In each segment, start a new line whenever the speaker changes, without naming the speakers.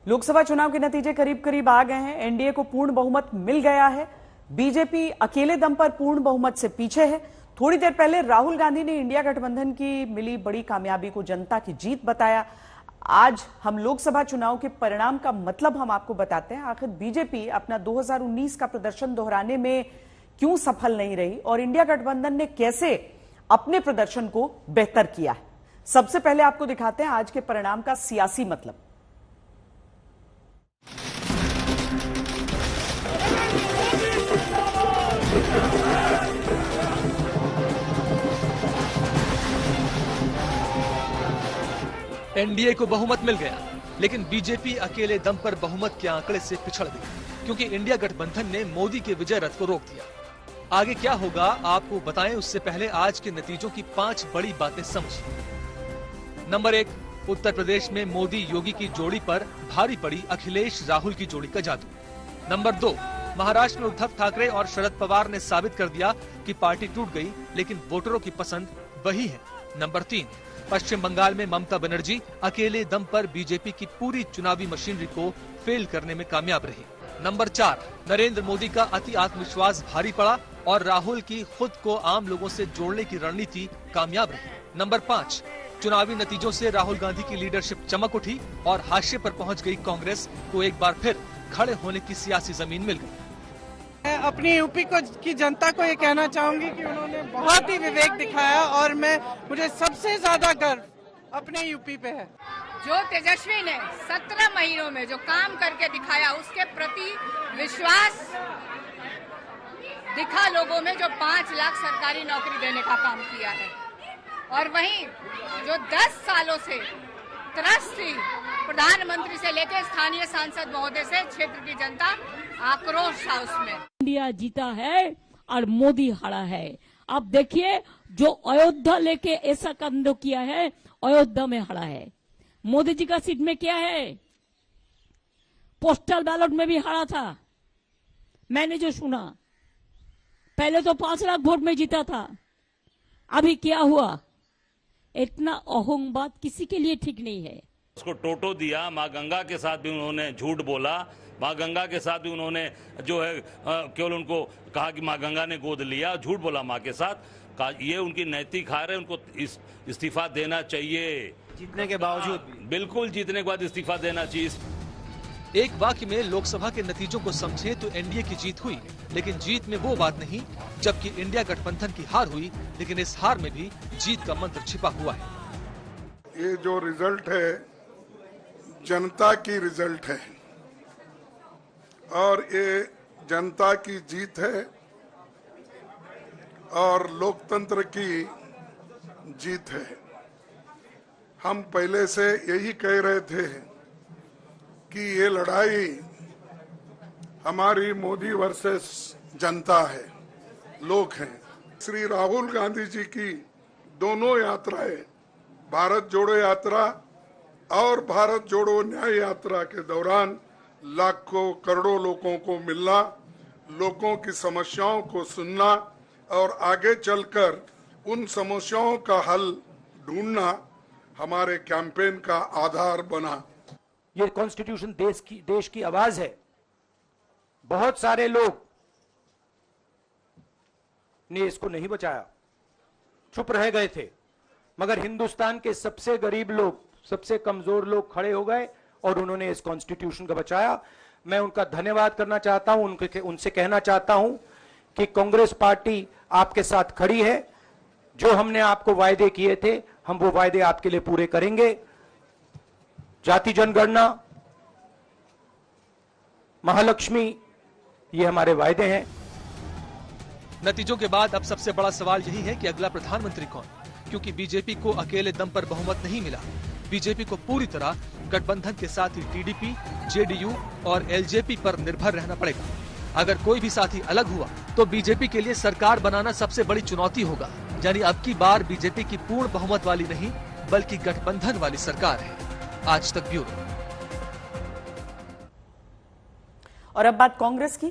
लोकसभा चुनाव के नतीजे करीब करीब आ गए हैं। एनडीए को पूर्ण बहुमत मिल गया है। बीजेपी अकेले दम पर पूर्ण बहुमत से पीछे है। थोड़ी देर पहले राहुल गांधी ने इंडिया गठबंधन की मिली बड़ी कामयाबी को जनता की जीत बताया। आज हम लोकसभा चुनाव के परिणाम का मतलब हम आपको बताते हैं। आखिर बीजेपी अपना 2019 का प्रदर्शन दोहराने में क्यों सफल नहीं रही और इंडिया गठबंधन ने कैसे अपने प्रदर्शन को बेहतर किया है। सबसे पहले आपको दिखाते हैं आज के परिणाम का सियासी मतलब।
एनडीए को बहुमत मिल गया, लेकिन बीजेपी अकेले दम पर बहुमत के आंकड़े से पिछड़ गई, क्योंकि इंडिया गठबंधन ने मोदी के विजय रथ को रोक दिया। आगे क्या होगा आपको बताएं, उससे पहले आज के नतीजों की 5 बड़ी बातें समझिए। नंबर 1, उत्तर प्रदेश में मोदी योगी की जोड़ी पर भारी पड़ी अखिलेश राहुल की जोड़ी का जादू। नंबर 2, महाराष्ट्र में उद्धव ठाकरे और शरद पवार ने साबित कर दिया कि पार्टी टूट गई, लेकिन वोटरों की पसंद वही है। नंबर 3, पश्चिम बंगाल में ममता बनर्जी अकेले दम पर बीजेपी की पूरी चुनावी मशीनरी को फेल करने में कामयाब रही। नंबर 4, नरेंद्र मोदी का अति आत्मविश्वास भारी पड़ा और राहुल की खुद को आम लोगों से जोड़ने की रणनीति कामयाब रही। नंबर 5, चुनावी नतीजों से राहुल गांधी की लीडरशिप चमक उठी और हाशिए पर पहुंच गई कांग्रेस को एक बार फिर खड़े होने की सियासी जमीन मिल गई।
मैं अपनी यूपी की जनता को ये कहना चाहूंगी कि उन्होंने बहुत ही विवेक दिखाया और मुझे सबसे ज्यादा गर्व अपने यूपी पे है।
जो तेजस्वी ने 17 महीनों में जो काम करके दिखाया, उसके प्रति विश्वास दिखा लोगों में, जो 5 लाख सरकारी नौकरी देने का काम किया है। और वहीं जो 10 सालों से त्रस्त थी, प्रधानमंत्री से लेकर स्थानीय सांसद महोदय से क्षेत्र की जनता आक्रोश था उसमें।
इंडिया जीता है और मोदी हारा है। आप देखिए, जो अयोध्या लेके ऐसा काम किया है, अयोध्या में हारा है। मोदी जी का सीट में क्या है, पोस्टल बैलेट में भी हारा था। मैंने जो सुना, पहले तो 5 लाख वोट में जीता था, अभी क्या हुआ। इतना अहंबाद किसी के लिए ठीक नहीं है।
उसको टोटो दिया, माँ गंगा के साथ भी उन्होंने झूठ बोला। माँ गंगा के साथ भी उन्होंने जो है केवल उनको कहा कि माँ गंगा ने गोद लिया, झूठ बोला माँ के साथ। ये उनकी नैतिक हार है, उनको इस्तीफा देना चाहिए।
जीतने के बावजूद
बिल्कुल जीतने के बाद इस्तीफा देना चाहिए।
एक वाक्य में लोकसभा के नतीजों को समझे तो एनडीए की जीत हुई, लेकिन जीत में वो बात नहीं, जबकि इंडिया गठबंधन की हार हुई, लेकिन इस हार में भी जीत का मंत्र छिपा हुआ है।
ये जो रिजल्ट है, जनता की रिजल्ट है और ये जनता की जीत है और लोकतंत्र की जीत है। हम पहले से यही कह रहे थे कि ये लड़ाई हमारी मोदी वर्सेस जनता है, लोग हैं। श्री राहुल गांधी जी की दोनों यात्राएं, भारत जोड़ो यात्रा और भारत जोड़ो न्याय यात्रा के दौरान लाखों करोड़ों लोगों को मिलना, लोगों की समस्याओं को सुनना और आगे चलकर उन समस्याओं का हल ढूंढना हमारे कैंपेन का आधार बना।
ये कॉन्स्टिट्यूशन देश की आवाज है। बहुत सारे लोग ने इसको नहीं बचाया, चुप रह गए थे, मगर हिंदुस्तान के सबसे गरीब लोग, सबसे कमजोर लोग खड़े हो गए और उन्होंने इस कॉन्स्टिट्यूशन को बचाया। मैं उनका धन्यवाद करना चाहता हूं, उनसे कहना चाहता हूं कि कांग्रेस पार्टी आपके साथ खड़ी है। जो हमने आपको वायदे किए थे, हम वो वायदे आपके लिए पूरे करेंगे। जाति जनगणना, महालक्ष्मी, ये हमारे वायदे हैं।
नतीजों के बाद अब सबसे बड़ा सवाल यही है कि अगला प्रधानमंत्री कौन, क्योंकि बीजेपी को अकेले दम पर बहुमत नहीं मिला। बीजेपी को पूरी तरह गठबंधन के साथ ही टीडीपी, जेडीयू और एलजेपी पर निर्भर रहना पड़ेगा। अगर कोई भी साथी अलग हुआ तो बीजेपी के लिए सरकार बनाना सबसे बड़ी चुनौती होगा। यानी अब की बार बीजेपी की पूर्ण बहुमत वाली नहीं, बल्कि गठबंधन वाली सरकार है। आज तक ब्यूरो।
और अब बात कांग्रेस की।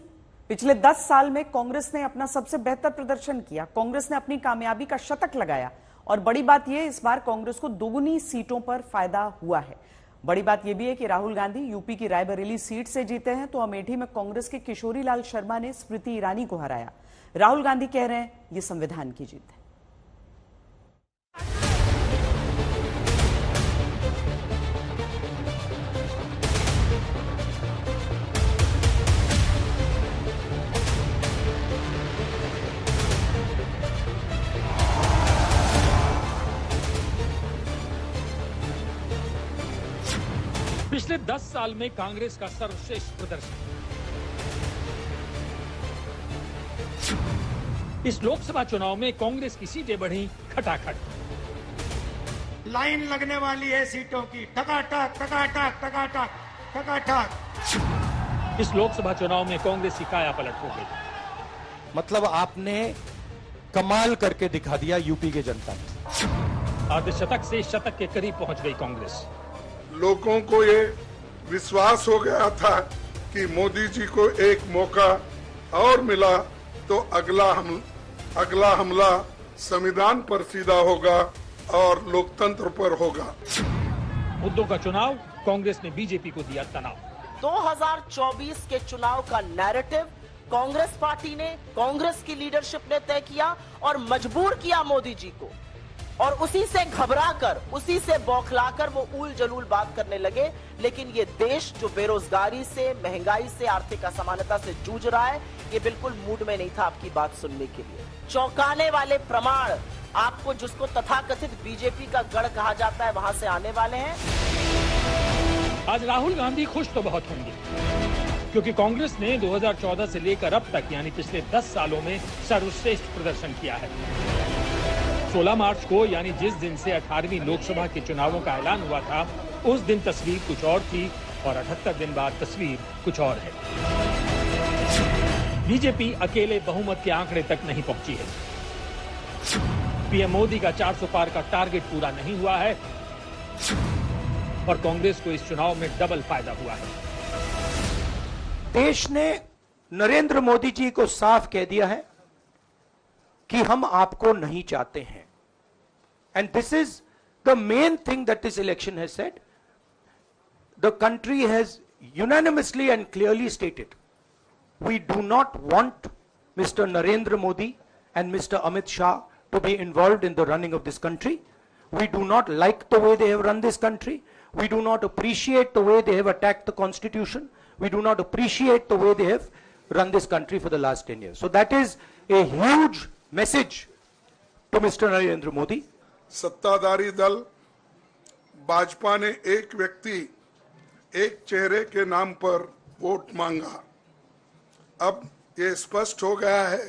पिछले 10 साल में कांग्रेस ने अपना सबसे बेहतर प्रदर्शन किया। कांग्रेस ने अपनी कामयाबी का शतक लगाया और बड़ी बात यह, इस बार कांग्रेस को दोगुनी सीटों पर फायदा हुआ है। बड़ी बात यह भी है कि राहुल गांधी यूपी की रायबरेली सीट से जीते हैं, तो अमेठी में कांग्रेस के किशोरी लाल शर्मा ने स्मृति ईरानी को हराया। राहुल गांधी कह रहे हैं ये संविधान की जीत है।
पिछले 10 साल में कांग्रेस का सर्वश्रेष्ठ प्रदर्शन। इस लोकसभा चुनाव में कांग्रेस की सीटें बढ़ी खटाखट।
लाइन लगने वाली है सीटों की, टकाटक टकाटक टकाटक टकाटक।
इस लोकसभा चुनाव में कांग्रेस की काया पलट हो गई।
मतलब आपने कमाल करके दिखा दिया यूपी के जनता को।
अर्धशतक से शतक के करीब पहुंच गई कांग्रेस।
लोगों को ये विश्वास हो गया था कि मोदी जी को एक मौका और मिला तो अगला हमला संविधान पर सीधा होगा और लोकतंत्र पर होगा।
मुद्दों का चुनाव, कांग्रेस ने बीजेपी को दिया तनाव।
2024 के चुनाव का नैरेटिव कांग्रेस पार्टी ने, कांग्रेस की लीडरशिप ने तय किया और मजबूर किया मोदी जी को, और उसी से घबराकर, उसी से बौखलाकर वो ऊल जलूल बात करने लगे। लेकिन ये देश जो बेरोजगारी से, महंगाई से, आर्थिक असमानता से जूझ रहा है, ये बिल्कुल मूड में नहीं था आपकी बात सुनने के लिए। चौंकाने वाले प्रमाण आपको, जिसको तथाकथित बीजेपी का गढ़ कहा जाता है, वहां से आने वाले हैं।
आज राहुल गांधी खुश तो बहुत होंगे, क्योंकि कांग्रेस ने 2014 से लेकर अब तक यानी पिछले 10 सालों में सर्वश्रेष्ठ प्रदर्शन किया है। 16 मार्च को यानी जिस दिन से 18वीं लोकसभा के चुनावों का ऐलान हुआ था, उस दिन तस्वीर कुछ और थी और 78 दिन बाद तस्वीर कुछ और है। बीजेपी अकेले बहुमत के आंकड़े तक नहीं पहुंची है। पीएम मोदी का 400 पार का टारगेट पूरा नहीं हुआ है और कांग्रेस को इस चुनाव में डबल फायदा हुआ है।
देश ने नरेंद्र मोदी जी को साफ कह दिया है कि हम आपको नहीं चाहते हैं। And this is the main thing that this election has said. The country has unanimously and clearly stated, we do not want mister Narendra Modi and Mr. Amit Shah to be involved in the running of this country. We do not like the way they have run this country. We do not appreciate the way they have attacked the constitution. We do not appreciate the way they have run this country for the last 10 years. So that is a huge message to Mr. Narendra Modi.
सत्ताधारी दल भाजपा ने एक व्यक्ति, एक चेहरे के नाम पर वोट मांगा। अब ये स्पष्ट हो गया है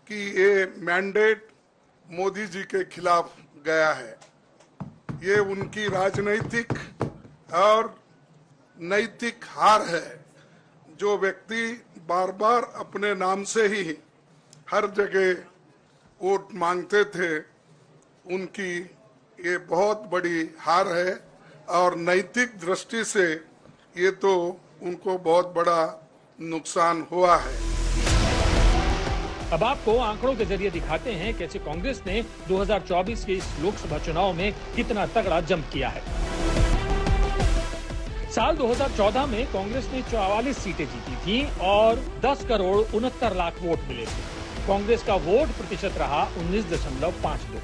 कि ये मैंडेट मोदी जी के खिलाफ गया है। ये उनकी राजनीतिक और नैतिक हार है। जो व्यक्ति बार बार अपने नाम से ही हर जगह वोट मांगते थे, उनकी ये बहुत बड़ी हार है और नैतिक दृष्टि से ये तो उनको बहुत बड़ा नुकसान हुआ है।
अब आपको आंकड़ों के जरिए दिखाते हैं कैसे कांग्रेस ने 2024 के इस लोकसभा चुनाव में कितना तगड़ा जंप किया है। साल 2014 में कांग्रेस ने 44 सीटें जीती थी और 10 करोड़ 69 लाख वोट मिले थे। कांग्रेस का वोट प्रतिशत रहा 19.52।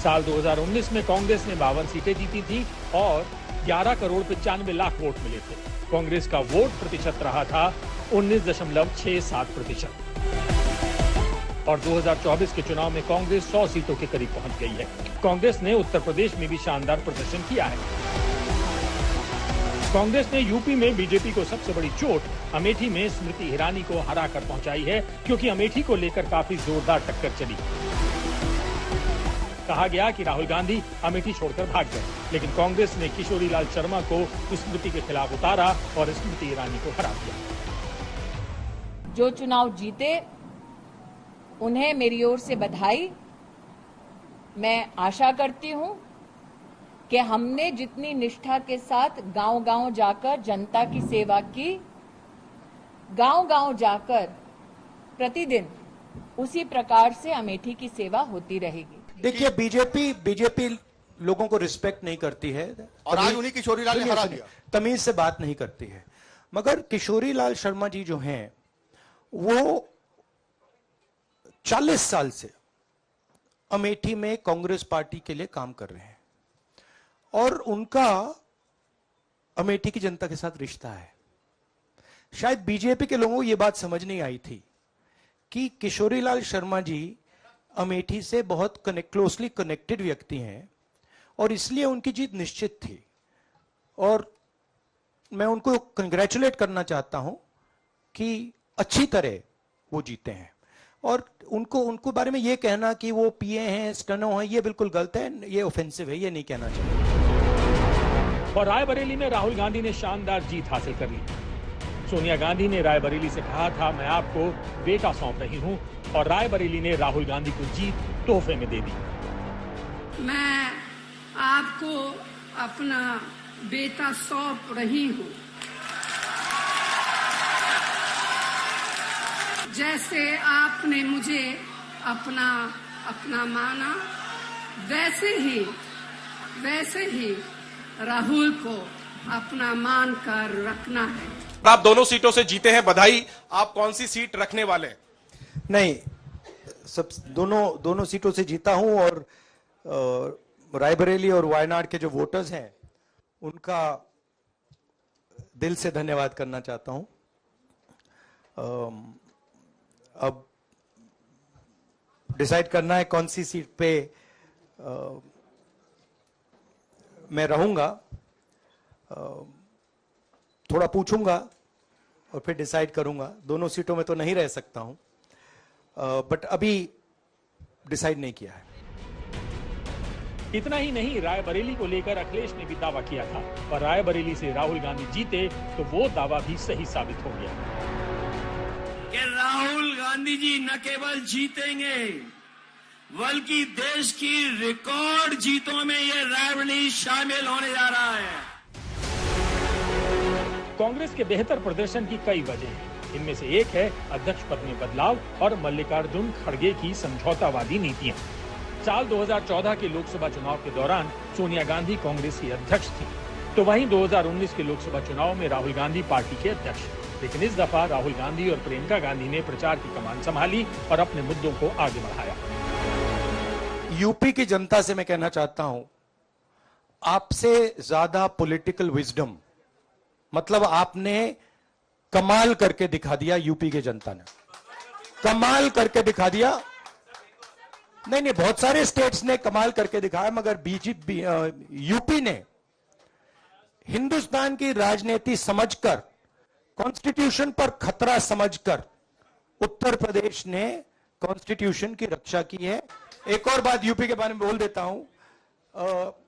साल 2019 में कांग्रेस ने 52 सीटें जीती थी और 11 करोड़ 95 लाख वोट मिले थे। कांग्रेस का वोट प्रतिशत रहा था 19.67%। और 2024 के चुनाव में कांग्रेस 100 सीटों के करीब पहुंच गई है। कांग्रेस ने उत्तर प्रदेश में भी शानदार प्रदर्शन किया है। कांग्रेस ने यूपी में बीजेपी को सबसे बड़ी चोट अमेठी में स्मृति ईरानी को हरा कर पहुंचाई है, क्योंकि अमेठी को लेकर काफी जोरदार टक्कर चली। कहा गया कि राहुल गांधी अमेठी छोड़कर भाग गए, लेकिन कांग्रेस ने किशोरी लाल शर्मा को स्मृति के खिलाफ उतारा और स्मृति ईरानी को हरा दिया।
जो चुनाव जीते उन्हें मेरी ओर से बधाई। मैं आशा करती हूं कि हमने जितनी निष्ठा के साथ गांव-गांव जाकर जनता की सेवा की, गांव-गांव जाकर प्रतिदिन उसी प्रकार से अमेठी की सेवा होती रहेगी।
देखिए, बीजेपी लोगों को रिस्पेक्ट नहीं करती है
और आज उन्हीं किशोरीलाल ने हरा दिया।
तमीज से बात नहीं करती है। मगर किशोरीलाल शर्मा जी जो हैं वो 40 साल से अमेठी में कांग्रेस पार्टी के लिए काम कर रहे हैं और उनका अमेठी की जनता के साथ रिश्ता है। शायद बीजेपी के लोगों को यह बात समझ नहीं आई थी कि किशोरीलाल शर्मा जी अमेठी से बहुत क्लोजली कनेक्टेड व्यक्ति हैं और इसलिए उनकी जीत निश्चित थी। और मैं उनको कंग्रेचुलेट करना चाहता हूं कि अच्छी तरह वो जीते हैं। और उनको बारे में ये कहना कि वो पिए हैं, स्टनो हैं, ये बिल्कुल गलत है, ये ऑफेंसिव है, ये नहीं कहना चाहिए।
और रायबरेली में राहुल गांधी ने शानदार जीत हासिल कर ली। सोनिया गांधी ने रायबरेली से कहा था, मैं आपको बेटा सौंप रही हूं, और रायबरेली ने राहुल गांधी को जीत तोहफे में दे दी।
मैं आपको अपना बेटा सौंप रही हूं। जैसे आपने मुझे अपना माना, वैसे ही राहुल को अपना मान कर रखना है।
आप दोनों सीटों से जीते हैं, बधाई। आप कौन सी सीट रखने वाले?
नहीं, सब दोनों सीटों से जीता हूं और रायबरेली और वायनाड के जो वोटर्स हैं उनका दिल से धन्यवाद करना चाहता हूं। अब डिसाइड करना है कौन सी सीट पे मैं रहूंगा। थोड़ा पूछूंगा और फिर डिसाइड करूंगा। दोनों सीटों में तो नहीं रह सकता हूं, बट अभी डिसाइड नहीं किया है।
इतना ही नहीं, रायबरेली को लेकर अखिलेश ने भी दावा किया था, पर रायबरेली से राहुल गांधी जीते तो वो दावा भी सही साबित हो गया
कि राहुल गांधी जी न केवल जीतेंगे बल्कि देश की रिकॉर्ड जीतों में ये रायबरेली शामिल होने जा रहा है।
कांग्रेस के बेहतर प्रदर्शन की कई वजह हैं। इनमें से एक है अध्यक्ष पद में बदलाव और मल्लिकार्जुन खड़गे की समझौतावादी नीतियां। साल 2014 के लोकसभा चुनाव के दौरान सोनिया गांधी कांग्रेस की अध्यक्ष थी, तो वहीं 2019 के लोकसभा चुनाव में राहुल गांधी पार्टी के अध्यक्ष। लेकिन इस दफा राहुल गांधी और प्रियंका गांधी ने प्रचार की कमान संभाली और अपने मुद्दों को आगे बढ़ाया।
यूपी की जनता से मैं कहना चाहता हूं, आपसे ज्यादा पॉलिटिकल विजडम, मतलब आपने कमाल करके दिखा दिया। यूपी की जनता ने कमाल करके दिखा दिया। नहीं, बहुत सारे स्टेट्स ने कमाल करके दिखाया, मगर बीजेपी यूपी ने हिंदुस्तान की राजनीति समझकर, कॉन्स्टिट्यूशन पर खतरा समझकर उत्तर प्रदेश ने कॉन्स्टिट्यूशन की रक्षा की है। एक और बात यूपी के बारे में बोल देता हूं,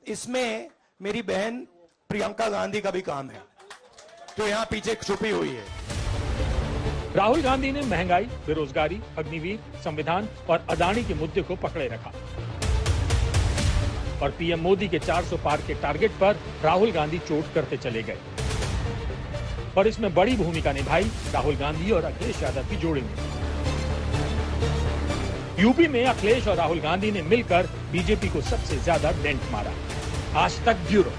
इसमें मेरी बहन प्रियंका गांधी का भी काम है, तो यहां पीछे छुपी हुई है।
राहुल गांधी ने महंगाई, बेरोजगारी, अग्निवीर, संविधान और अदानी के मुद्दे को पकड़े रखा और पीएम मोदी के 400 पार के टारगेट पर राहुल गांधी चोट करते चले गए। और इसमें बड़ी भूमिका निभाई राहुल गांधी और अखिलेश यादव की जोड़ी ने। यूपी में अखिलेश और राहुल गांधी ने मिलकर बीजेपी को सबसे ज्यादा डेंट मारा। आज तक ब्यूरो।